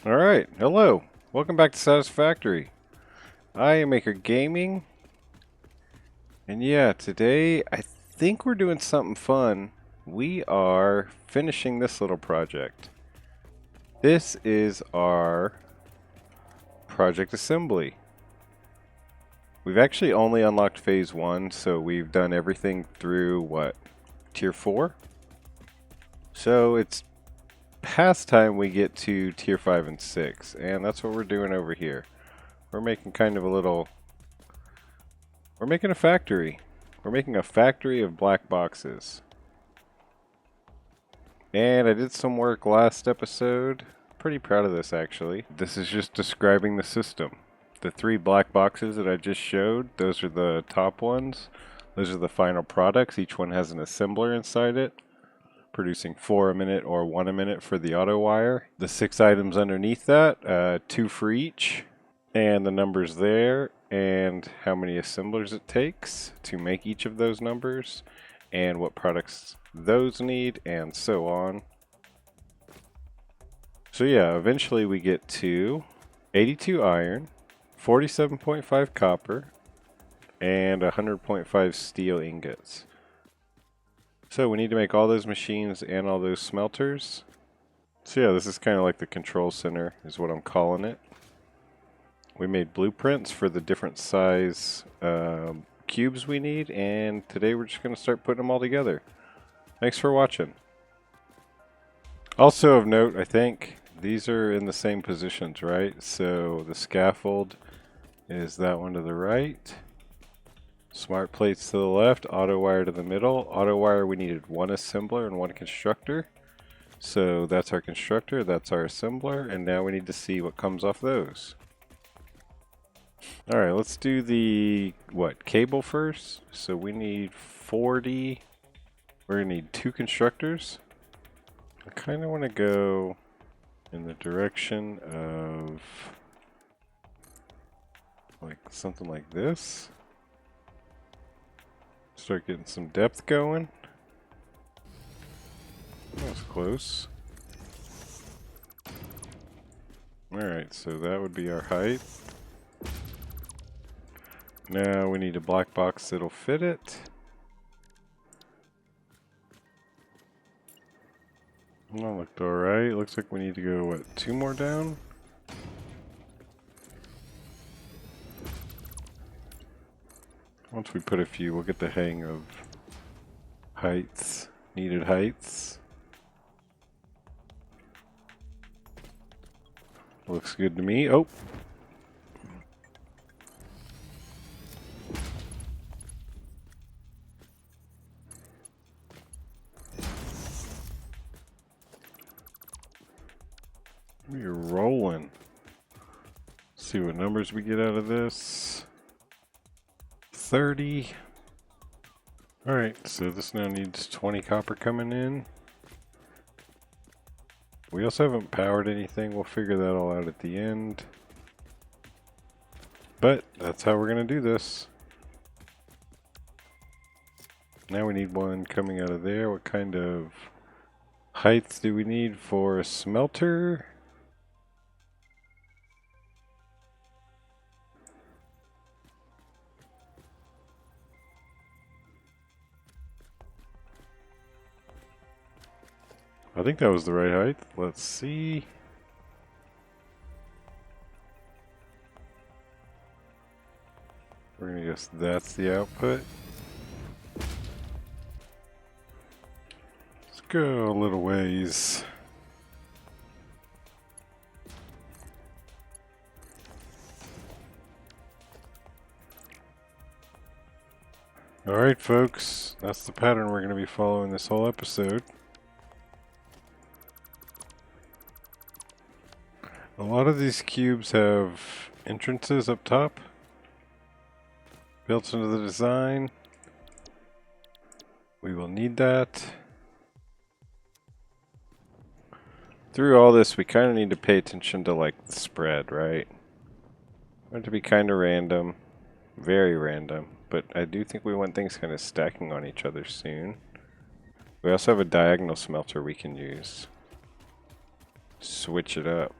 Alright, hello. Welcome back to Satisfactory. I am Maker Gaming. And yeah, today I think we're doing something fun. We are finishing this little project. This is our project assembly. We've actually only unlocked phase 1, so we've done everything through, what, tier 4? So it's past time we get to tier 5 and 6, and that's what we're doing over here. We're making kind of a little... We're making a factory. We're making a factory of black boxes. And I did some work last episode. Pretty proud of this actually. This is just describing the system. The 3 black boxes that I just showed, those are the top ones. Those are the final products. Each one has an assembler inside it, producing 4 a minute or 1 a minute for the auto wire. The 6 items underneath that, 2 for each. And the numbers there, and how many assemblers it takes to make each of those numbers, and what products those need, and so on. So yeah, eventually we get to 82 iron, 47.5 copper, and 100.5 steel ingots. So we need to make all those machines and all those smelters. So yeah, this is kind of like the control center is what I'm calling it. We made blueprints for the different size cubes we need, and today we're just going to start putting them all together. Thanks for watching. Also of note, I think these are in the same positions, right? So the scaffold is that one to the right. Smart plates to the left, auto wire to the middle. Auto wire, we needed 1 assembler and 1 constructor. So that's our constructor, that's our assembler, and now we need to see what comes off those. Alright, let's do the, cable first? So we need 40, we're going to need 2 constructors. I kind of want to go in the direction of, like, something like this. Start getting some depth going. That was close. Alright, so that would be our height. Now we need a black box that'll fit it. That looked alright. Looks like we need to go, what, 2 more down? Once we put a few, we'll get the hang of heights, needed heights. Looks good to me. Oh! We're rolling. See what numbers we get out of this. 30. Alright, so this now needs 20 copper coming in. We also haven't powered anything. We'll figure that all out at the end. But that's how we're going to do this. Now we need 1 coming out of there. What kind of heights do we need for a smelter? I think that was the right height. Let's see. We're gonna guess that's the output. Let's go a little ways. Alright folks, that's the pattern we're gonna be following this whole episode. A lot of these cubes have entrances up top, built into the design. We will need that. Through all this, we kind of need to pay attention to, like, the spread, right? I want it to be kind of random, very random, but I do think we want things kind of stacking on each other soon. We also have a diagonal smelter we can use. Switch it up.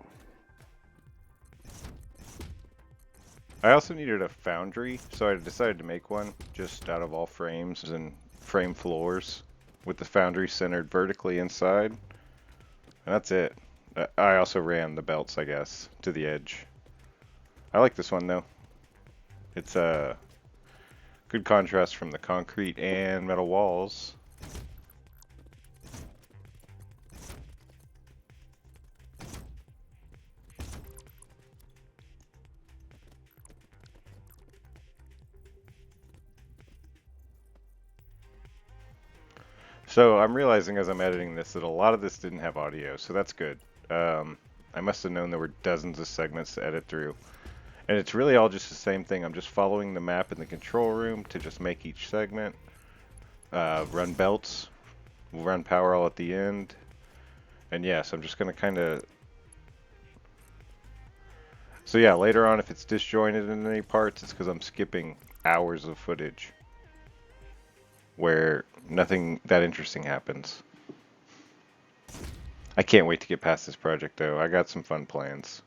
I also needed a foundry, so I decided to make one just out of all frames and frame floors with the foundry centered vertically inside. And that's it. I also ran the belts, I guess, to the edge. I like this one though. It's a good contrast from the concrete and metal walls. So I'm realizing as I'm editing this that a lot of this didn't have audio, so that's good. I must have known there were dozens of segments to edit through. And it's really all just the same thing. I'm just following the map in the control room to just make each segment. Run belts, run power all at the end. And yes, I'm just going to kind of... So yeah, later on if it's disjointed in any parts, it's because I'm skipping hours of footage where nothing that interesting happens. I can't wait to get past this project though. I got some fun plans.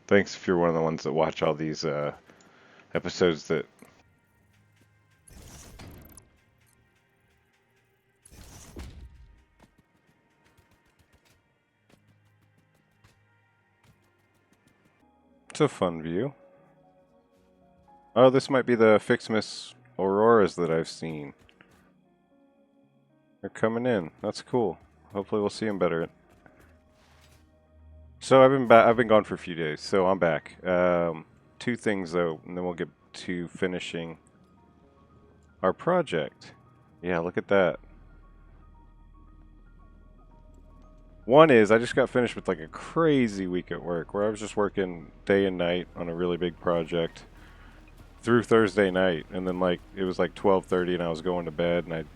Thanks if you're one of the ones that watch all these episodes that... It's a fun view. Oh, this might be the Fixmas Auroras that I've seen. They're coming in. That's cool. Hopefully we'll see them better. So I've been gone for a few days, so I'm back. Two things though, and then we'll get to finishing our project. Yeah, look at that. One is I just got finished with like a crazy week at work where I was just working day and night on a really big project through Thursday night, and then like it was like 12:30 and I was going to bed, and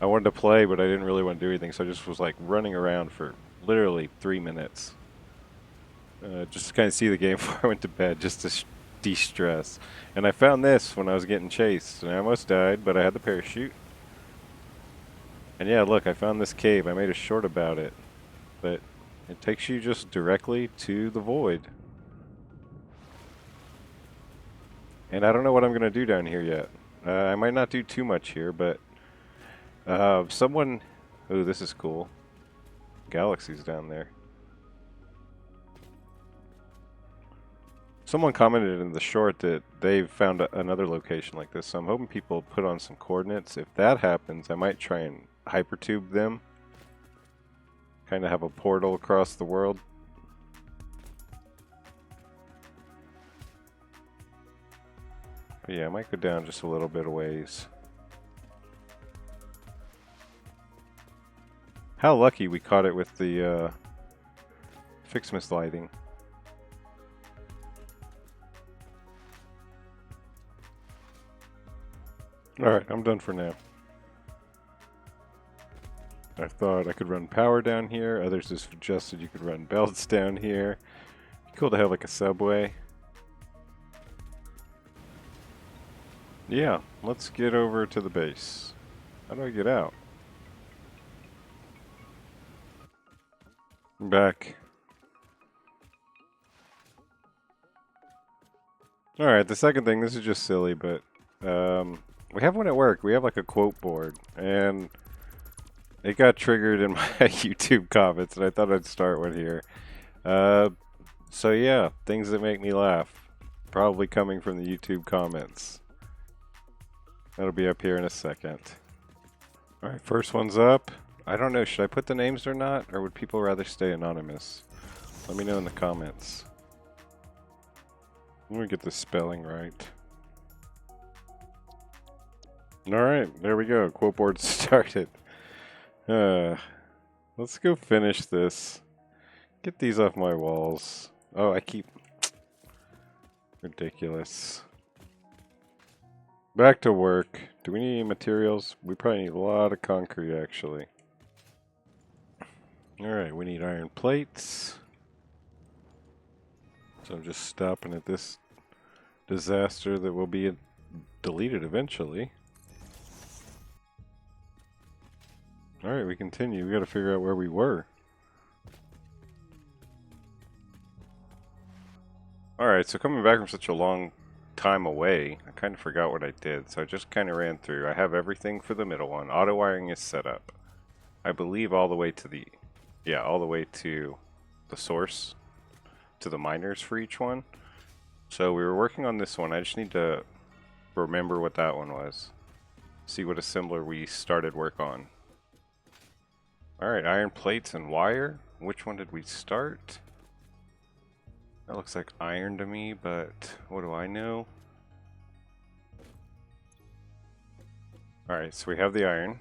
I wanted to play, but I didn't really want to do anything, so I just was like running around for literally 3 minutes. Just to kind of see the game before I went to bed, just to de-stress. And I found this when I was getting chased, and I almost died, but I had the parachute. And yeah, look, I found this cave. I made a short about it, but it takes you just directly to the void. And I don't know what I'm going to do down here yet. I might not do too much here, but someone... Oh, this is cool. Galaxies down there. Someone commented in the short that they've found another location like this, so I'm hoping people put on some coordinates. If that happens, I might try and hypertube them. Kind of have a portal across the world. But yeah, I might go down just a little bit of ways. How lucky we caught it with the Fixmas lighting. Alright, I'm done for now. I thought I could run power down here. Others have suggested you could run belts down here. Cool to have like a subway. Yeah, let's get over to the base. How do I get out? I'm back. Alright, the second thing, this is just silly, but we have one at work. We have like a quote board, and it got triggered in my YouTube comments, and I thought I'd start one here. So yeah, things that make me laugh. Probably coming from the YouTube comments. That'll be up here in a second. Alright, first one's up. I don't know, should I put the names or not? Or would people rather stay anonymous? Let me know in the comments. Let me get the spelling right. Alright, there we go. Quote board started. Let's go finish this. Get these off my walls. Oh, I keep... Ridiculous. Back to work. Do we need any materials? We probably need a lot of concrete, actually. Alright, we need iron plates. So I'm just stopping at this disaster that will be deleted eventually. Alright, we continue. We gotta figure out where we were. Alright, so coming back from such a long time away, I kind of forgot what I did, so I just kind of ran through. I have everything for the middle one. Auto wiring is set up. I believe all the way to the, yeah, all the way to the source, to the miners for each one. So we were working on this one. I just need to remember what that one was. See what assembler we started work on. Alright, iron plates and wire. Which one did we start? That looks like iron to me, but what do I know? Alright, so we have the iron.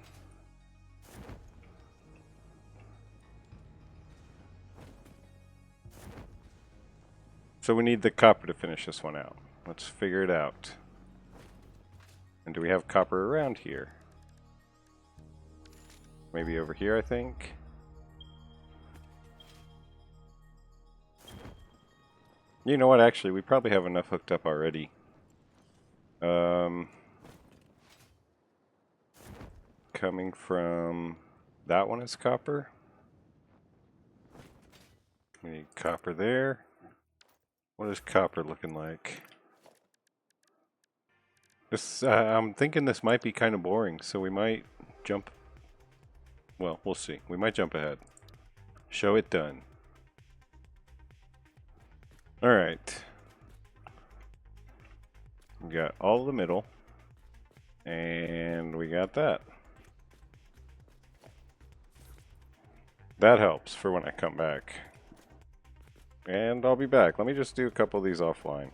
So we need the copper to finish this one out. Let's figure it out. And do we have copper around here? Maybe over here, I think. You know what, actually, we probably have enough hooked up already. Coming from that one is copper. We need copper there. What is copper looking like? This, I'm thinking this might be kind of boring, so we might jump. Well, we'll see. We might jump ahead. Show it done. Alright. We got all the middle. And we got that. That helps for when I come back. And I'll be back. Let me just do a couple of these offline.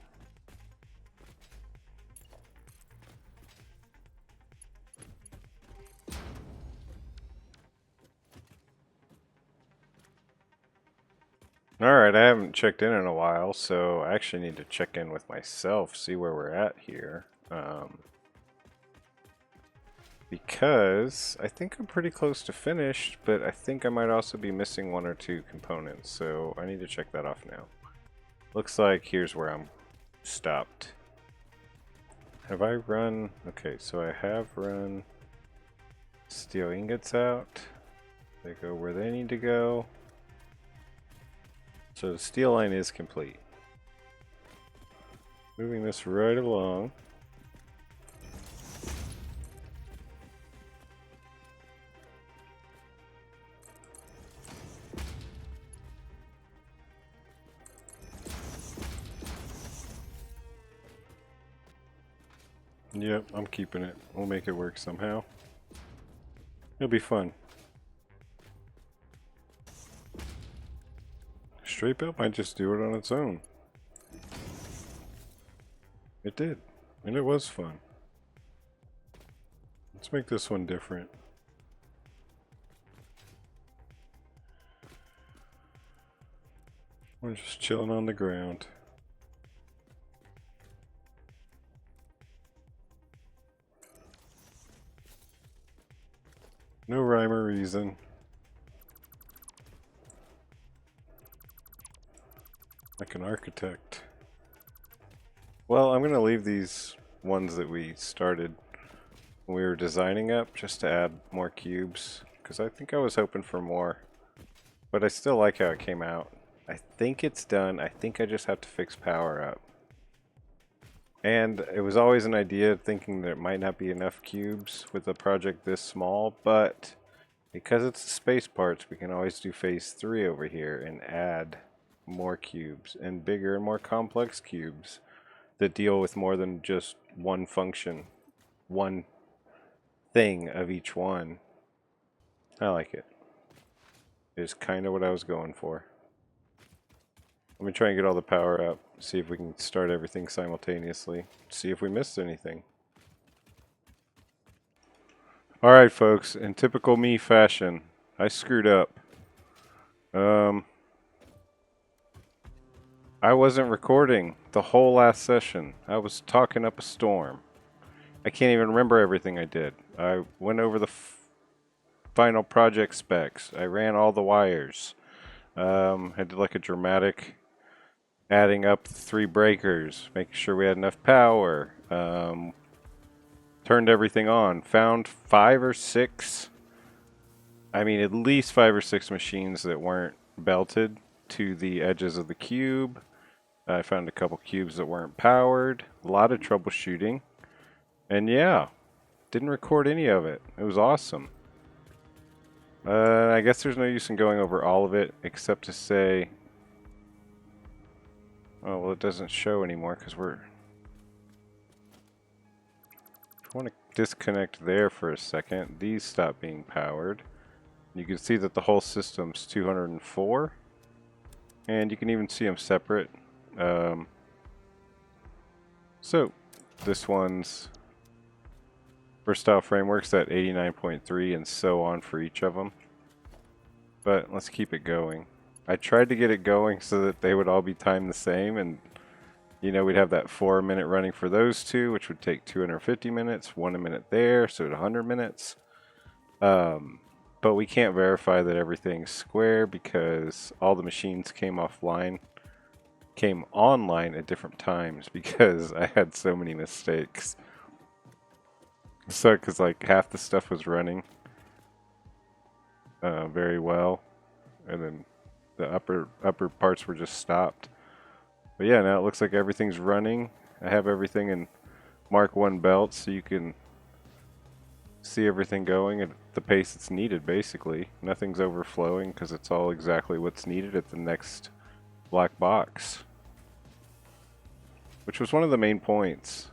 Alright, I haven't checked in a while, so I actually need to check in with myself, see where we're at here. Because I think I'm pretty close to finished, but I think I might also be missing one or two components, so I need to check that off now. Looks like here's where I'm stopped. Have I run... Okay, so I have run steel ingots out. They go where they need to go. So the steel line is complete. Moving this right along. Yep, I'm keeping it. We'll make it work somehow. It'll be fun. Straight build might just do it on its own. It did, and it was fun. Let's make this one different. We're just chilling on the ground. No rhyme or reason. Like an architect. Well, I'm going to leave these ones that we started when we were designing up just to add more cubes, because I think I was hoping for more. But I still like how it came out. I think it's done. I think I just have to fix power up. And it was always an idea thinking there might not be enough cubes with a project this small, but because it's the space parts, we can always do phase 3 over here and add more cubes and bigger and more complex cubes that deal with more than just one function, one thing of each one. I like it. It's kind of what I was going for. Let me try and get all the power up, see if we can start everything simultaneously, see if we missed anything. Alright folks, in typical me fashion, I screwed up. I wasn't recording the whole last session. I was talking up a storm. I can't even remember everything I did. I went over the final project specs. I ran all the wires. Had like a dramatic adding up the 3 breakers, making sure we had enough power. Turned everything on. Found 5 or 6, I mean at least 5 or 6 machines that weren't belted to the edges of the cube. I found a couple cubes that weren't powered, a lot of troubleshooting, and yeah, didn't record any of it. It was awesome. I guess there's no use in going over all of it, except to say, oh, well, it doesn't show anymore because we're... If I want to disconnect there for a second, these stop being powered. You can see that the whole system's 204, and you can even see them separate. So, this one's versatile framework's at 89.3 and so on for each of them. But let's keep it going. I tried to get it going so that they would all be timed the same, and you know, we'd have that 4-minute running for those two, which would take 250 minutes, 1 a minute there, so 100 minutes. But we can't verify that everything's square because all the machines came online at different times because I had so many mistakes. So, because like half the stuff was running very well, and then the upper parts were just stopped. But yeah, now it looks like everything's running. I have everything in Mark 1 belts so you can see everything going at the pace it's needed, basically. Nothing's overflowing because it's all exactly what's needed at the next black box. Which was one of the main points.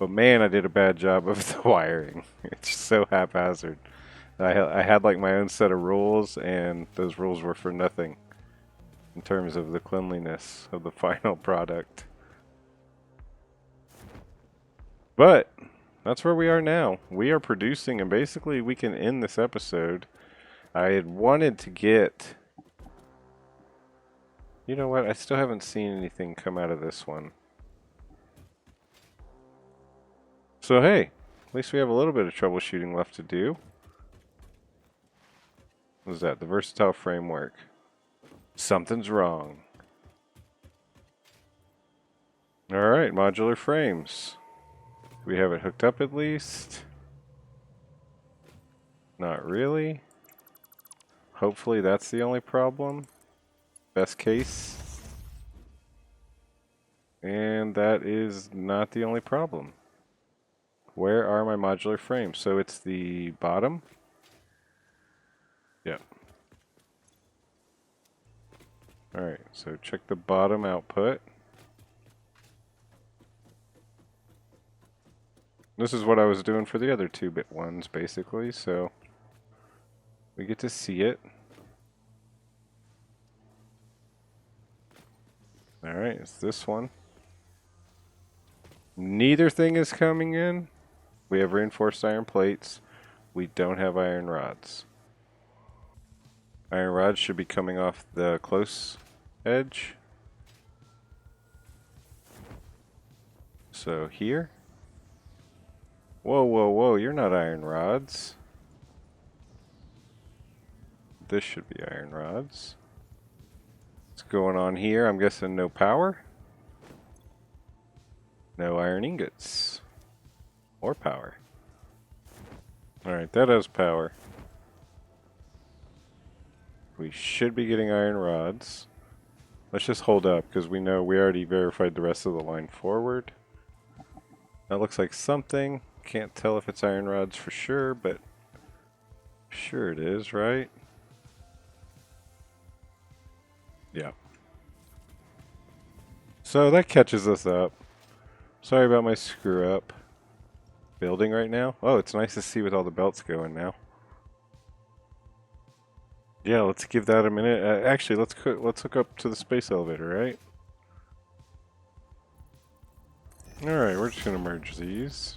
But man, I did a bad job of the wiring. It's so haphazard. I had like my own set of rules, and those rules were for nothing in terms of the cleanliness of the final product. But that's where we are now. We are producing, and basically we can end this episode. I had wanted to get... You know what? I still haven't seen anything come out of this one. So hey, at least we have a little bit of troubleshooting left to do. What is that? The versatile framework. Something's wrong. Alright, modular frames. We have it hooked up at least. Not really. Hopefully that's the only problem. Best case. And that is not the only problem. Where are my modular frames? So it's the bottom. Yep. Alright, so check the bottom output. This is what I was doing for the other 2-bit ones, basically, so we get to see it. Alright, it's this one. Neither thing is coming in. We have reinforced iron plates. We don't have iron rods. Iron rods should be coming off the close edge. So here. Whoa, whoa, whoa, you're not iron rods. This should be iron rods. What's going on here? I'm guessing no power? No iron ingots. Or power. Alright, that has power. We should be getting iron rods. Let's just hold up, because we know we already verified the rest of the line forward. That looks like something. Can't tell if it's iron rods for sure, but sure it is, right? Yeah. So that catches us up. Sorry about my screw up. Building right now. Oh, it's nice to see with all the belts going now. Yeah, let's give that a minute. Actually, let's hook up to the space elevator, right? Alright, we're just going to merge these.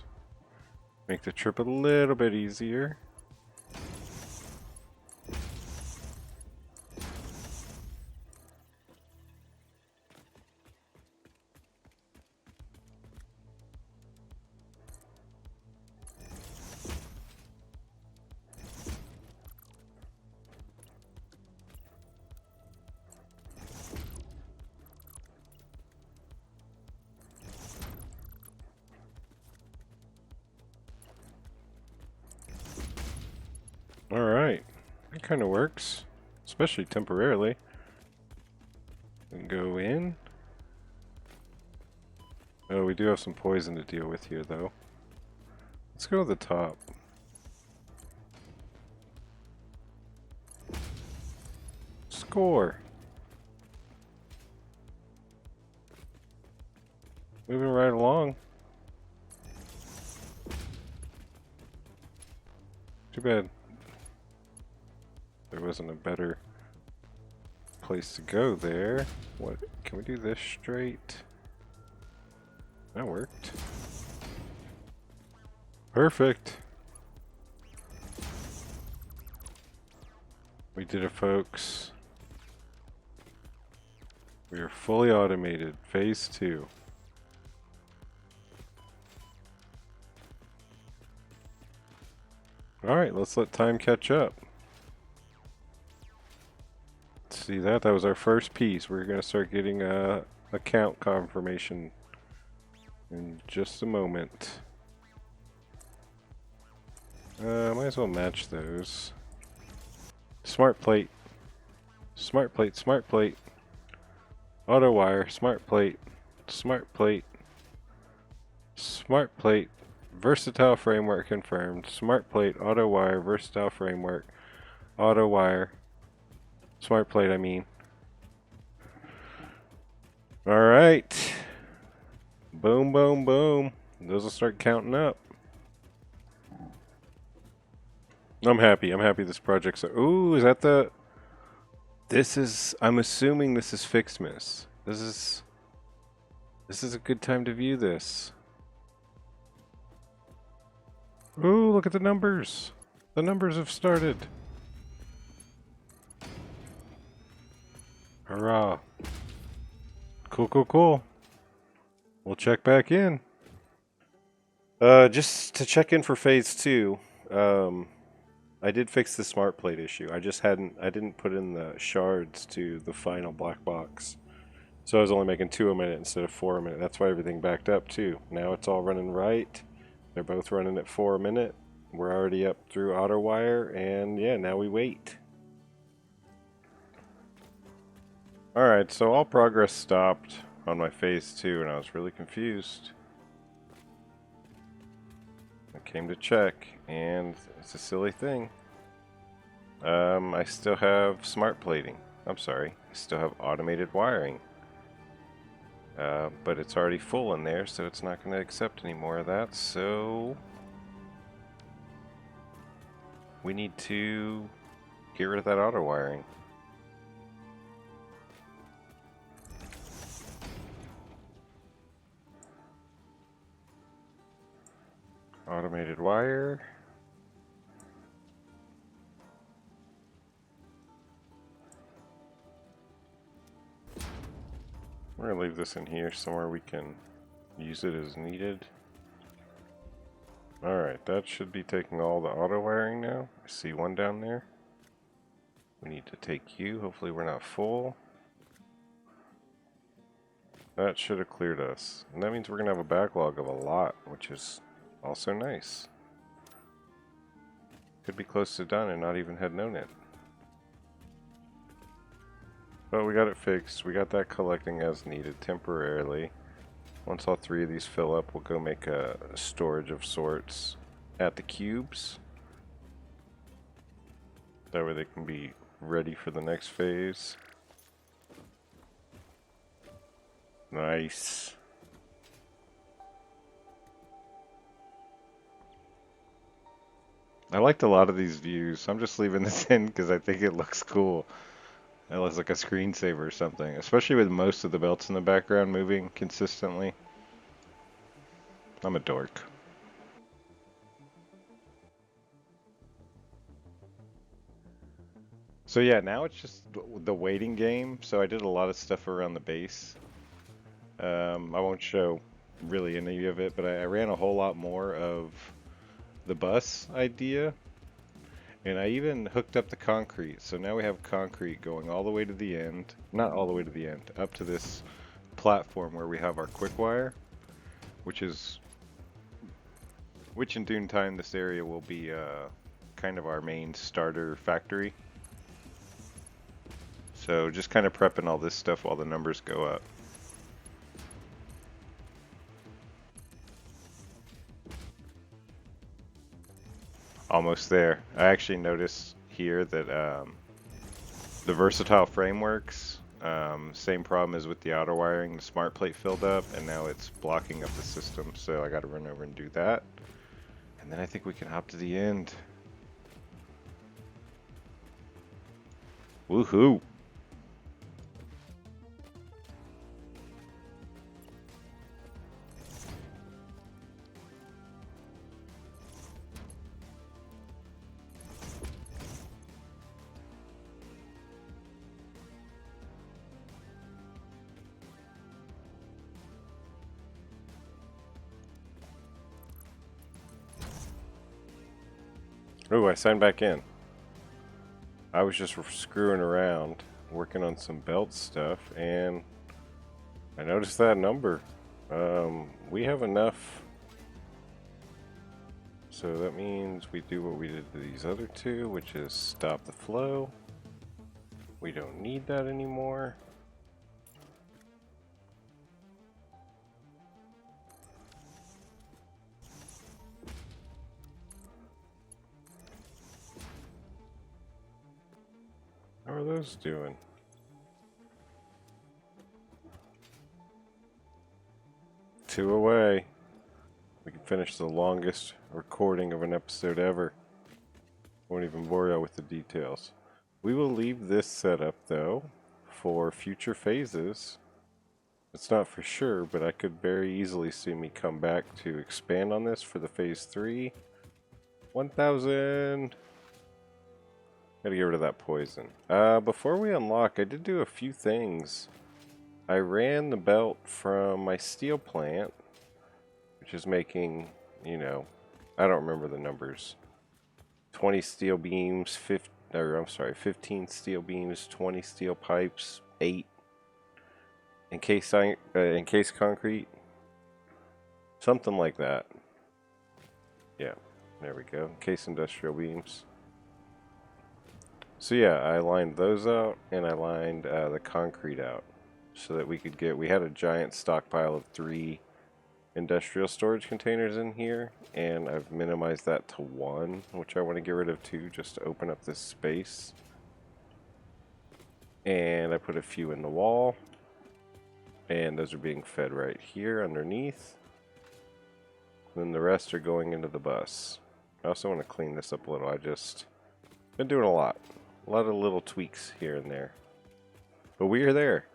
Make the trip a little bit easier. Alright, that kind of works, especially temporarily. And go in. Oh, we do have some poison to deal with here, though. Let's go to the top. Score! Moving right along. Too bad there wasn't a better place to go there. What? Can we do this straight? That worked. Perfect. We did it, folks. We are fully automated. Phase 2. Alright, let's let time catch up. See that? That was our first piece. We're going to start getting account confirmation in just a moment. Might as well match those. Smart plate. Smart plate, smart plate. Auto wire, smart plate. Smart plate. Smart plate. Versatile framework confirmed. Smart plate, auto wire, versatile framework. Auto wire. Smart plate, I mean. Alright. Boom, boom, boom. Those will start counting up. I'm happy. I'm happy this project's... Ooh, is that the... This is... I'm assuming this is Fixmas. This is a good time to view this. Ooh, look at the numbers. The numbers have started. Hurrah. Cool, cool, cool. We'll check back in. Just to check in for phase 2, I did fix the smart plate issue. I didn't put in the shards to the final black box. So I was only making 2 a minute instead of 4 a minute. That's why everything backed up too. Now it's all running right. They're both running at 4 a minute. We're already up through auto wire, and yeah, now we wait. Alright, so all progress stopped on my phase 2, and I was really confused. I came to check, and it's a silly thing. I still have smart plating. I'm sorry, I still have automated wiring. But it's already full in there, so it's not going to accept any more of that, so we need to get rid of that auto wiring. Automated wire. We're going to leave this in here somewhere we can use it as needed. Alright, that should be taking all the auto wiring now. I see one down there. We need to take you. Hopefully we're not full. That should have cleared us. And that means we're going to have a backlog of a lot, which is also nice. Could be close to done and not even had known it. But we got it fixed. We got that collecting as needed temporarily. Once all 3 of these fill up, we'll go make a storage of sorts at the cubes. That way they can be ready for the next phase. Nice. I liked a lot of these views. I'm just leaving this in because I think it looks cool. It looks like a screensaver or something, especially with most of the belts in the background moving consistently. I'm a dork. So yeah, now it's just the waiting game. So I did a lot of stuff around the base. I won't show really any of it, but I ran a whole lot more of the bus idea. And I even hooked up the concrete, so now we have concrete going all the way to the end, not all the way to the end, up to this platform where we have our quick wire, which in due time this area will be kind of our main starter factory. So just kind of prepping all this stuff while the numbers go up. Almost there. I actually noticed here that the versatile frameworks, same problem as with the outer wiring. The smart plate filled up, and now it's blocking up the system. So I got to run over and do that. And then I think we can hop to the end. Woohoo! Oh, I signed back in. I was just screwing around, working on some belt stuff, and I noticed that number. We have enough. So that means we do what we did to these other two, which is stop the flow. We don't need that anymore. How are those doing? Two away. We can finish the longest recording of an episode ever. Won't even bore you with the details. We will leave this setup though for future phases. It's not for sure, but I could very easily see me come back to expand on this for the phase 3. 1000! Gotta get rid of that poison. Before we unlock, I did do a few things. I ran the belt from my steel plant, which is making, you know, I don't remember the numbers. 20 steel beams, 15 steel beams, 20 steel pipes, 8 encased concrete, something like that. Yeah, there we go. Encased industrial beams. So yeah, I lined those out, and I lined the concrete out so that we could get. We had a giant stockpile of 3 industrial storage containers in here, and I've minimized that to 1, which I want to get rid of 2 just to open up this space. And I put a few in the wall, and those are being fed right here underneath. Then the rest are going into the bus. I also want to clean this up a little. I just been doing a lot of little tweaks here and there, but we are there.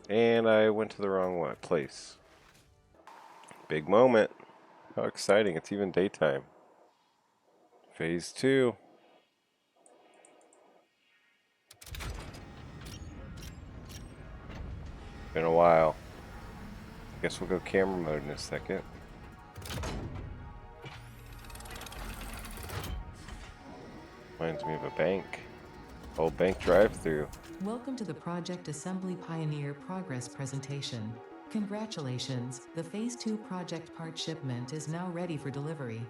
And I went to the wrong place. Big moment. How exciting. It's even daytime. Phase 2. Been a while. Guess we'll go camera mode in a second. Reminds me of a bank. Old bank drive-through. Welcome to the Project Assembly Pioneer Progress presentation. Congratulations, the Phase 2 project part shipment is now ready for delivery.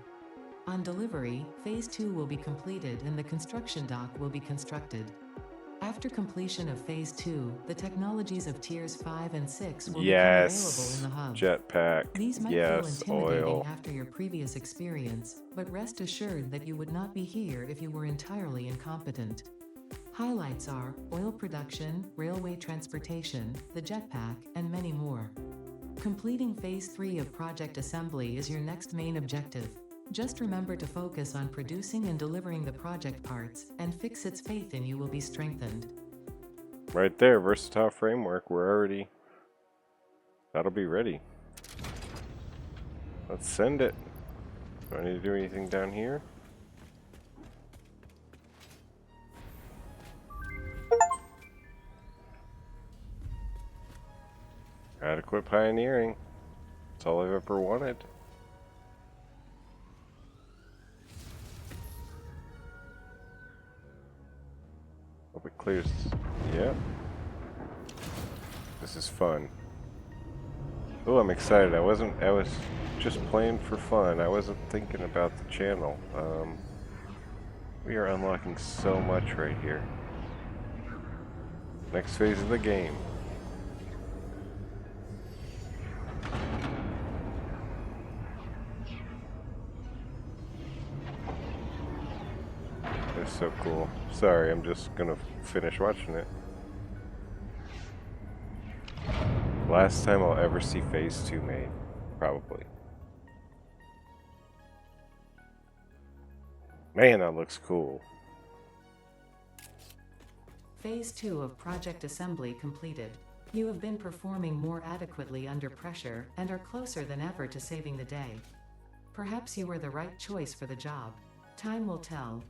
On delivery, Phase 2 will be completed and the construction dock will be constructed. After completion of Phase 2, the technologies of Tiers 5 and 6 will become available in the hub. Jetpack. These might feel intimidating after your previous experience, but rest assured that you would not be here if you were entirely incompetent. Highlights are oil production, railway transportation, the jetpack, and many more. Completing Phase 3 of Project Assembly is your next main objective. Just remember to focus on producing and delivering the project parts, and Fixit's faith in you will be strengthened. Right there, versatile framework. We're already... That'll be ready. Let's send it. Do I need to do anything down here? Gotta quit pioneering. That's all I've ever wanted. Hope it clears. Yeah. This is fun. Oh, I'm excited. I was just playing for fun. I wasn't thinking about the channel. We are unlocking so much right here. Next phase of the game. so cool. Sorry, I'm just gonna finish watching it. Last time I'll ever see Phase 2 made. Probably. Man, that looks cool. Phase 2 of project assembly completed. You have been performing more adequately under pressure and are closer than ever to saving the day. Perhaps you were the right choice for the job. Time will tell.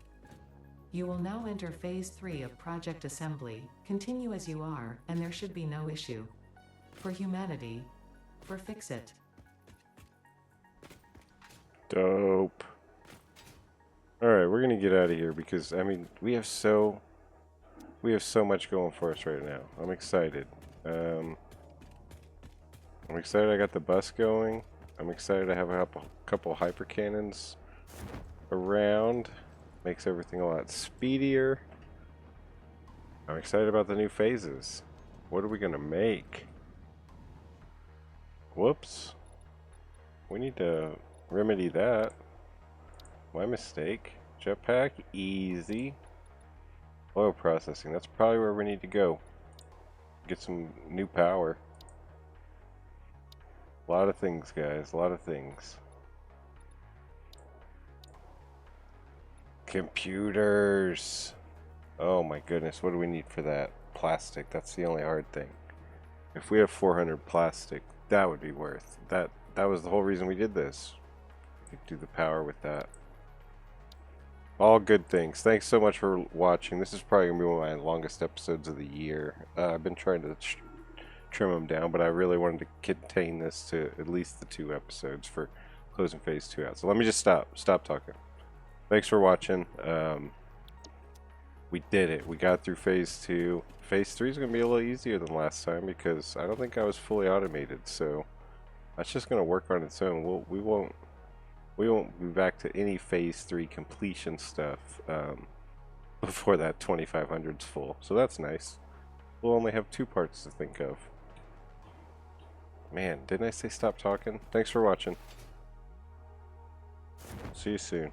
You will now enter Phase 3 of project assembly. Continue as you are, and there should be no issue. For humanity. For Fix It. Dope. Alright, we're gonna get out of here because, I mean, we have so much going for us right now. I'm excited. I'm excited I got the bus going. I'm excited I have a couple hyper cannons around. Makes everything a lot speedier. I'm excited about the new phases. What are we gonna make? Whoops. We need to remedy that. My mistake. Jetpack, easy. Oil processing, that's probably where we need to go. Get some new power. A lot of things, guys, a lot of things. Computers. Oh my goodness, what do we need for that? Plastic, that's the only hard thing. If we have 400 plastic, that would be worth. That was the whole reason we did this. We could do the power with that. All good things. Thanks so much for watching. This is probably going to be one of my longest episodes of the year. I've been trying to trim them down, but I really wanted to contain this to at least the 2 episodes for closing Phase 2 out. So let me just stop talking. Thanks for watching. We did it. We got through Phase 2. Phase 3 is going to be a little easier than last time because I don't think I was fully automated. So that's just going to work on its own. We won't be back to any Phase 3 completion stuff before that 2500's full. So that's nice. We'll only have 2 parts to think of. Man, didn't I say stop talking? Thanks for watching. See you soon.